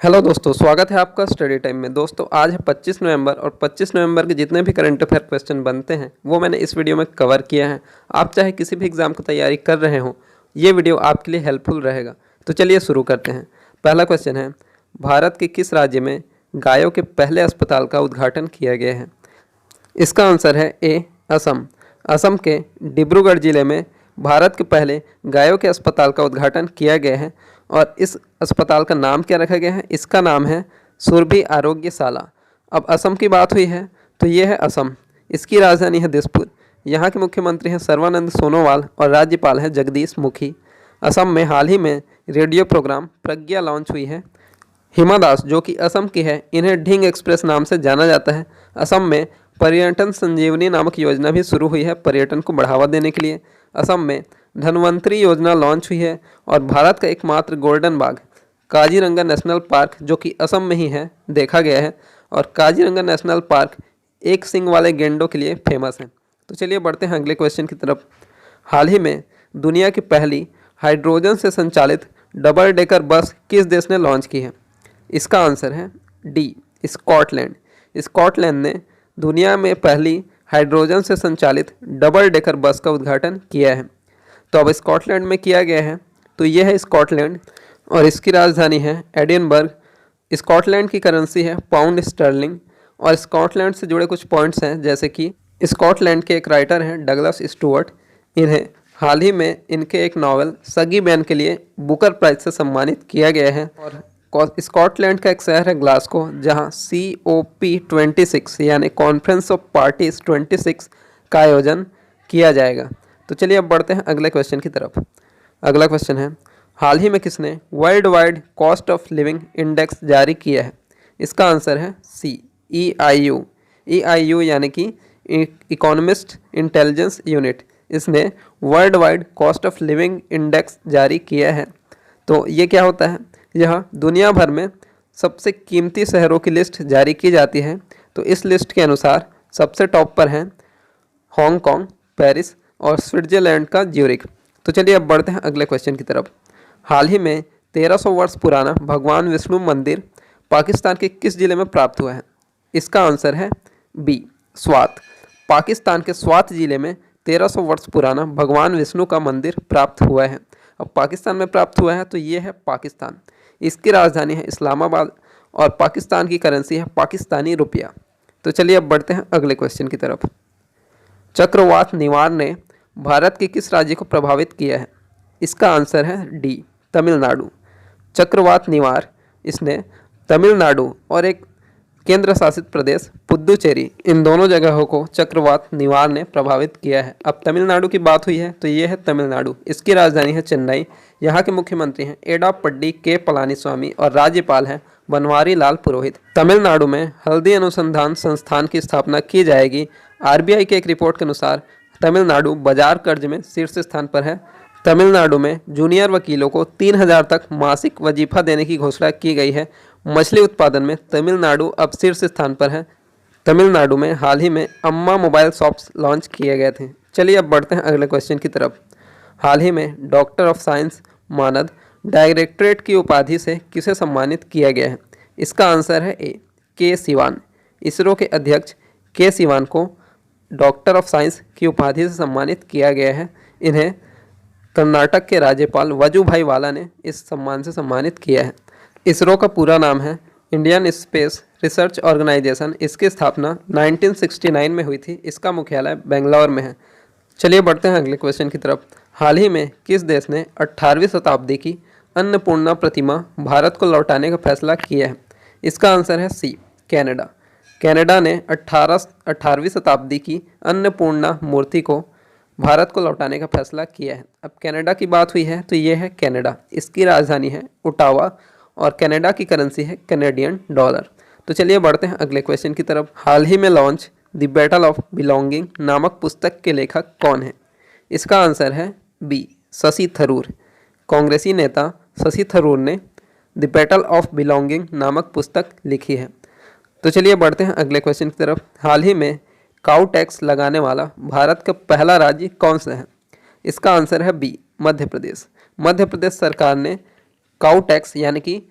Hello दोस्तों, स्वागत है आपका स्टडी टाइम में। दोस्तों आज है 25 नवंबर और 25 नवंबर के जितने भी करंट अफेयर क्वेश्चन बनते हैं वो मैंने इस वीडियो में कवर किया है। आप चाहे किसी भी एग्ज़ाम की तैयारी कर रहे हो, ये वीडियो आपके लिए हेल्पफुल रहेगा। तो चलिए शुरू करते हैं। पहला क्वेश्चन है, भारत के किस राज्य में गायों के पहले अस्पताल का उद्घाटन किया गया है? इसका आंसर है ए, असम। असम के डिब्रूगढ़ जिले में भारत के पहले गायों के अस्पताल का उद्घाटन किया गया है और इस अस्पताल का नाम क्या रखा गया है? इसका नाम है सुरभि आरोग्यशाला। अब असम की बात हुई है तो ये है असम। इसकी राजधानी है दिसपुर। यहाँ के मुख्यमंत्री हैं सर्बानंद सोनोवाल और राज्यपाल हैं जगदीश मुखी। असम में हाल ही में रेडियो प्रोग्राम प्रज्ञा लॉन्च हुई है। हिमा दास जो कि असम की है, इन्हें ढींग एक्सप्रेस नाम से जाना जाता है। असम में पर्यटन संजीवनी नामक योजना भी शुरू हुई है पर्यटन को बढ़ावा देने के लिए। असम में धन्वंतरी योजना लॉन्च हुई है और भारत का एकमात्र गोल्डन बाघ काजीरंगा नेशनल पार्क जो कि असम में ही है देखा गया है। और काजीरंगा नेशनल पार्क एक सींग वाले गेंडों के लिए फेमस है। तो चलिए बढ़ते हैं अगले क्वेश्चन की तरफ। हाल ही में दुनिया की पहली हाइड्रोजन से संचालित डबल डेकर बस किस देश ने लॉन्च की है? इसका आंसर है डी, स्कॉटलैंड। स्कॉटलैंड ने दुनिया में पहली हाइड्रोजन से संचालित डबल डेकर बस का उद्घाटन किया है। तो अब स्कॉटलैंड में किया गया है तो यह है स्कॉटलैंड और इसकी राजधानी है एडिनबर्ग। स्कॉटलैंड की करेंसी है पाउंड स्टर्लिंग। और स्कॉटलैंड से जुड़े कुछ पॉइंट्स हैं जैसे कि स्कॉटलैंड के एक राइटर हैं डगलस स्टुअर्ट। इन्हें हाल ही में इनके एक नावल सगी बैन के लिए बुकर प्राइज से सम्मानित किया गया है। और स्कॉटलैंड का एक शहर है ग्लासगो जहां COP26 यानी कॉन्फ्रेंस ऑफ पार्टीज 26 का आयोजन किया जाएगा। तो चलिए अब बढ़ते हैं अगले क्वेश्चन की तरफ। अगला क्वेश्चन है, हाल ही में किसने world wide cost of living index जारी किया है? इसका आंसर है सी, EIU। EIU यानी कि इकोनॉमिस्ट इंटेलिजेंस यूनिट, इसने world wide cost of living index जारी किया है। तो ये क्या होता है? यह दुनिया भर में सबसे कीमती शहरों की लिस्ट जारी की जाती है। तो इस लिस्ट के अनुसार सबसे टॉप पर हैं हांगकांग, पेरिस और स्विट्जरलैंड का ज्यूरिख। तो चलिए अब बढ़ते हैं अगले क्वेश्चन की तरफ। हाल ही में 1300 वर्ष पुराना भगवान विष्णु मंदिर पाकिस्तान के किस जिले में प्राप्त हुआ है? इसका आंसर है बी, स्वात। पाकिस्तान के स्वात जिले में 1300 वर्ष पुराना भगवान विष्णु का मंदिर प्राप्त हुआ है। अब पाकिस्तान में प्राप्त हुआ है तो ये है पाकिस्तान। इसकी राजधानी है इस्लामाबाद और पाकिस्तान की करेंसी है पाकिस्तानी रुपया। तो चलिए अब बढ़ते हैं अगले क्वेश्चन की तरफ। चक्रवात निवार ने भारत के किस राज्य को प्रभावित किया है? इसका आंसर है डी, तमिलनाडु। चक्रवात निवार इसने तमिलनाडु और एक केंद्र शासित प्रदेश पुद्दुचेरी, इन दोनों जगहों को चक्रवात निवार ने प्रभावित किया है। अब तमिलनाडु की बात हुई है तो ये है तमिलनाडु। इसकी राजधानी है चेन्नई। यहाँ के मुख्यमंत्री हैं एडापड्डी के पलानीस्वामी और राज्यपाल हैं बनवारी लाल पुरोहित। तमिलनाडु में हल्दी अनुसंधान संस्थान की स्थापना की जाएगी। RBI की एक रिपोर्ट के अनुसार तमिलनाडु बाजार कर्ज में शीर्ष स्थान पर है। तमिलनाडु में जूनियर वकीलों को 3000 तक मासिक वजीफा देने की घोषणा की गई है। मछली उत्पादन में तमिलनाडु अब शीर्ष स्थान पर है। तमिलनाडु में हाल ही में अम्मा मोबाइल शॉप्स लॉन्च किए गए थे। चलिए अब बढ़ते हैं अगले क्वेश्चन की तरफ। हाल ही में डॉक्टर ऑफ साइंस मानद डायरेक्टरेट की उपाधि से किसे सम्मानित किया गया है? इसका आंसर है ए, के सिवान। इसरो के अध्यक्ष के सिवान को डॉक्टर ऑफ साइंस की उपाधि से सम्मानित किया गया है। इन्हें कर्नाटक के राज्यपाल वजुभाई वाला ने इस सम्मान से सम्मानित किया है। इसरो का पूरा नाम है इंडियन स्पेस रिसर्च ऑर्गेनाइजेशन। इसकी स्थापना 1969 में हुई थी। इसका मुख्यालय बेंगलोर में है। चलिए बढ़ते हैं अगले क्वेश्चन की तरफ। हाल ही में किस देश ने 18वीं शताब्दी की अन्नपूर्णा प्रतिमा भारत को लौटाने का फैसला किया है? इसका आंसर है सी, कनाडा। कनाडा ने 18वीं शताब्दी की अन्नपूर्णा मूर्ति को भारत को लौटाने का फैसला किया है। अब कनाडा की बात हुई है तो ये है कनाडा। इसकी राजधानी है ओटावा और कनाडा की करेंसी है कैनेडियन डॉलर। तो चलिए बढ़ते हैं अगले क्वेश्चन की तरफ। हाल ही में launch the battle of belonging नामक पुस्तक के लेखक कौन है? इसका आंसर है बी, शशि थरूर। कांग्रेसी नेता शशि थरूर ने द बैटल ऑफ बिलोंगिंग नामक पुस्तक लिखी है। तो चलिए बढ़ते हैं अगले क्वेश्चन की तरफ। हाल ही में काऊ टैक्स लगाने वाला भारत का पहला राज्य कौन सा है? इसका आंसर है बी, मध्य प्रदेश। मध्य प्रदेश सरकार ने काऊ टैक्स यानी कि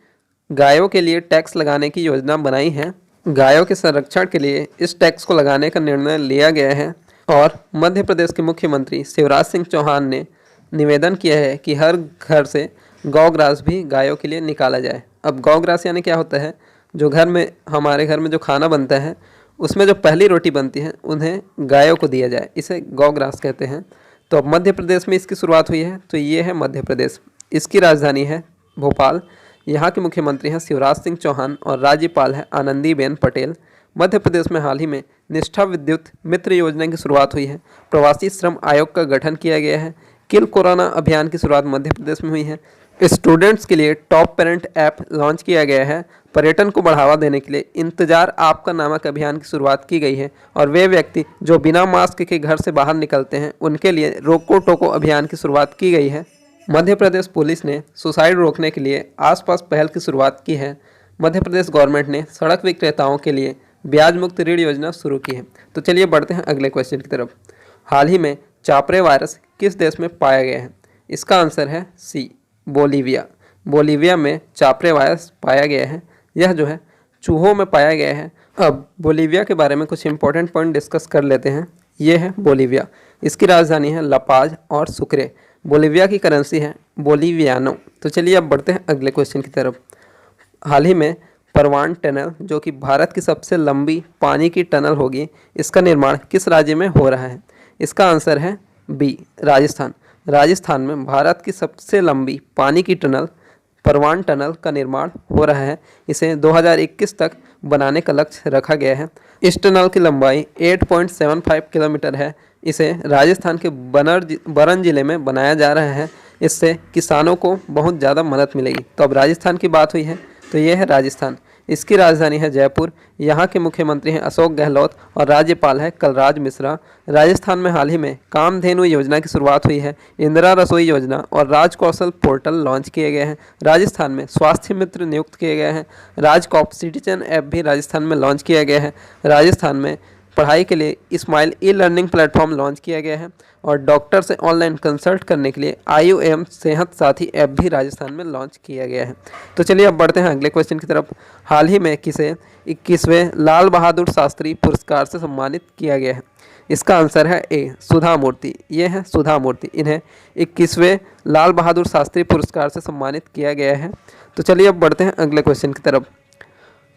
गायों के लिए टैक्स लगाने की योजना बनाई है। गायों के संरक्षण के लिए इस टैक्स को लगाने का निर्णय लिया गया है। और मध्य प्रदेश के मुख्यमंत्री शिवराज सिंह चौहान ने निवेदन किया है कि हर घर से गौग्रास भी गायों के लिए निकाला जाए। अब गौग्रास यानी क्या होता है, जो घर में हमारे घर में जो खाना बनता है उसमें जो पहली रोटी बनती है उन्हें गायों को दिया जाए, इसे गौग्रास कहते हैं। तो अब मध्य प्रदेश में इसकी शुरुआत हुई है, तो ये है मध्य प्रदेश। इसकी राजधानी है भोपाल। यहाँ के मुख्यमंत्री हैं शिवराज सिंह चौहान और राज्यपाल है आनंदीबेन पटेल। मध्य प्रदेश में हाल ही में निष्ठा विद्युत मित्र योजना की शुरुआत हुई है। प्रवासी श्रम आयोग का गठन किया गया है। किल कोरोना अभियान की शुरुआत मध्य प्रदेश में हुई है। स्टूडेंट्स के लिए टॉप पेरेंट ऐप लॉन्च किया गया है। पर्यटन को बढ़ावा देने के लिए इंतजार आपका नामक अभियान की शुरुआत की गई है। और वे व्यक्ति जो बिना मास्क के घर से बाहर निकलते हैं उनके लिए रोको टोको अभियान की शुरुआत की गई है। मध्य प्रदेश पुलिस ने सुसाइड रोकने के लिए आसपास पहल की शुरुआत की है। मध्य प्रदेश गवर्नमेंट ने सड़क विक्रेताओं के लिए ब्याज मुक्त ऋण योजना शुरू की है। तो चलिए बढ़ते हैं अगले क्वेश्चन की तरफ। हाल ही में चापरे वायरस किस देश में पाया गया है? इसका आंसर है सी, बोलीविया। बोलीविया में चापरे वायरस पाया गया है। यह जो है चूहों में पाया गया है। अब बोलीविया के बारे में कुछ इंपॉर्टेंट पॉइंट डिस्कस कर लेते हैं। ये है बोलीविया। इसकी राजधानी है लपाज और सुक्रे। बोलीविया की करेंसी है बोलीवियानो। तो चलिए अब बढ़ते हैं अगले क्वेश्चन की तरफ। हाल ही में परवान टनल, जो कि भारत की सबसे लंबी पानी की टनल होगी, इसका निर्माण किस राज्य में हो रहा है? इसका आंसर है बी, राजस्थान। राजस्थान में भारत की सबसे लंबी पानी की टनल परवान टनल का निर्माण हो रहा है। इसे 2021 तक बनाने का लक्ष्य रखा गया है। इस टनल की लंबाई 8.75 किलोमीटर है। इसे राजस्थान के बरन जिले में बनाया जा रहा है। इससे किसानों को बहुत ज़्यादा मदद मिलेगी। तो अब राजस्थान की बात हुई है, तो ये है राजस्थान। इसकी राजधानी है जयपुर। यहाँ के मुख्यमंत्री हैं अशोक गहलोत और राज्यपाल है कलराज मिश्रा। राजस्थान में हाल ही में कामधेनु योजना की शुरुआत हुई है। इंदिरा रसोई योजना और राज कौशल पोर्टल लॉन्च किए गए हैं। राजस्थान में स्वास्थ्य मित्र नियुक्त किए गए हैं। राजकॉप सिटीजन ऐप भी राजस्थान में लॉन्च किया गया है। राजस्थान में पढ़ाई के लिए smile e learning platform launch किया गया है। और डॉक्टर से ऑनलाइन कंसल्ट करने के लिए IUM सेहत साथी ऐप भी राजस्थान में लॉन्च किया गया है। तो चलिए अब बढ़ते हैं अगले क्वेश्चन की तरफ। हाल ही में किसे 21वें लाल बहादुर शास्त्री पुरस्कार से सम्मानित किया गया है? इसका आंसर है ए, सुधा मूर्ति। ये है सुधा मूर्ति। इन्हें 21वें लाल बहादुर शास्त्री पुरस्कार से सम्मानित किया गया है। तो चलिए अब बढ़ते हैं अगले क्वेश्चन की तरफ।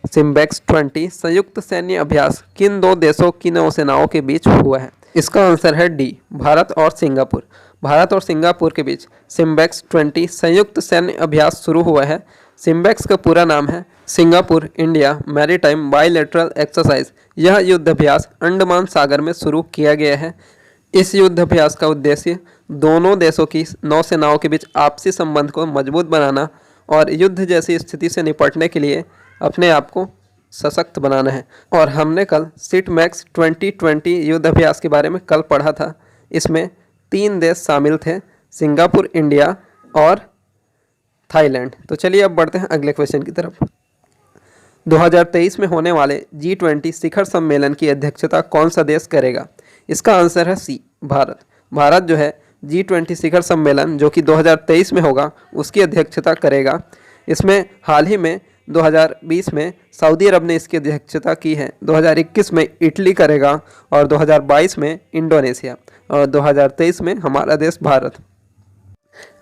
सिम्बेक्स 20 संयुक्त सैन्य अभ्यास किन दो देशों की नौसेनाओं के बीच हुआ है? इसका आंसर है डी, भारत और सिंगापुर। भारत और सिंगापुर के बीच सिम्बेक्स 20 संयुक्त सैन्य अभ्यास शुरू हुआ है। सिम्बेक्स का पूरा नाम है Singapore India maritime bilateral exercise. यह युद्धाभ्यास अंडमान सागर में शुरू किया गया है। इस युद्धाभ्यास का उद्देश्य दोनों देशों की नौसेनाओं के बीच आपसी संबंध को मजबूत बनाना और युद्ध जैसी स्थिति से निपटने के लिए अपने आप को सशक्त बनाना है। और हमने कल सिटमैक्स 2020 युद्धाभ्यास के बारे में कल पढ़ा था। इसमें 3 देश शामिल थे, सिंगापुर, इंडिया और थाईलैंड। तो चलिए अब बढ़ते हैं अगले क्वेश्चन की तरफ। 2023 में होने वाले G20 शिखर सम्मेलन की अध्यक्षता कौन सा देश करेगा? इसका आंसर है सी, भारत। भारत जो है G20 शिखर सम्मेलन जो कि 2023 में होगा उसकी अध्यक्षता करेगा। इसमें हाल ही में 2020 में सऊदी अरब ने इसकी अध्यक्षता की है। 2021 में इटली करेगा और 2022 में इंडोनेशिया और 2023 में हमारा देश भारत।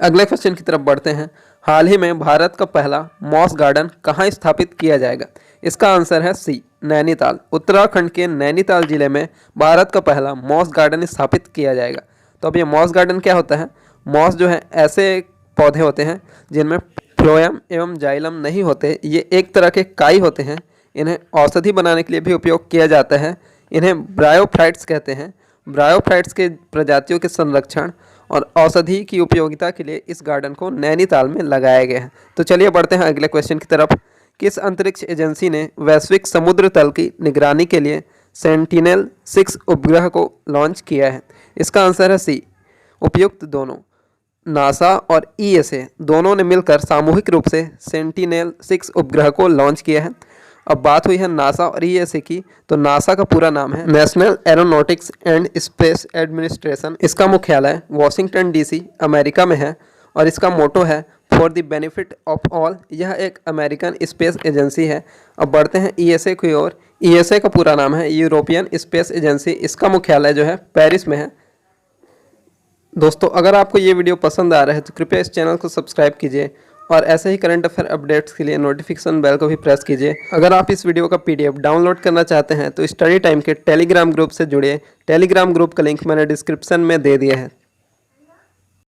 अगले क्वेश्चन की तरफ बढ़ते हैं। हाल ही में भारत का पहला मॉस गार्डन कहाँ स्थापित किया जाएगा? इसका आंसर है सी, नैनीताल। उत्तराखंड के नैनीताल जिले में भारत का पहला मॉस गार्डन स्थापित किया जाएगा। तो अब ये मॉस गार्डन क्या होता है? मॉस जो है ऐसे पौधे होते हैं जिनमें फ्लोएम एवं जाइलम नहीं होते। ये एक तरह के काई होते हैं। इन्हें औषधि बनाने के लिए भी उपयोग किया जाता है। इन्हें ब्रायोफाइट्स कहते हैं। ब्रायोफाइट्स के प्रजातियों के संरक्षण और औषधि की उपयोगिता के लिए इस गार्डन को नैनीताल में लगाया गया है। तो चलिए बढ़ते हैं अगले क्वेश्चन की तरफ। किस अंतरिक्ष एजेंसी ने वैश्विक समुद्र तल की निगरानी के लिए सेंटिनेल-6 उपग्रह को लॉन्च किया है? इसका आंसर है सी, उपयुक्त दोनों। नासा और ESA दोनों ने मिलकर सामूहिक रूप से सेंटिनेल-6 उपग्रह को लॉन्च किया है। अब बात हुई है नासा और ESA की, तो नासा का पूरा नाम है national aeronautics and space administration. इसका मुख्यालय वॉशिंगटन DC अमेरिका में है और इसका मोटो है for the benefit of all, यह एक अमेरिकन स्पेस एजेंसी है। अब बढ़ते हैं ईएसए की ओर। ईएसए का पूरा नाम है यूरोपियन स्पेस एजेंसी। इसका मुख्यालय जो है पेरिस में है। दोस्तों अगर आपको ये वीडियो पसंद आ रहा है तो कृपया इस चैनल को सब्सक्राइब कीजिए और ऐसे ही करंट अफेयर अपडेट्स के लिए नोटिफिकेशन बेल को भी प्रेस कीजिए। अगर आप इस वीडियो का पीडीएफ डाउनलोड करना चाहते हैं तो स्टडी टाइम के टेलीग्राम ग्रुप से जुड़िए। टेलीग्राम ग्रुप का लिंक मैंने डिस्क्रिप्शन में दे दिया है।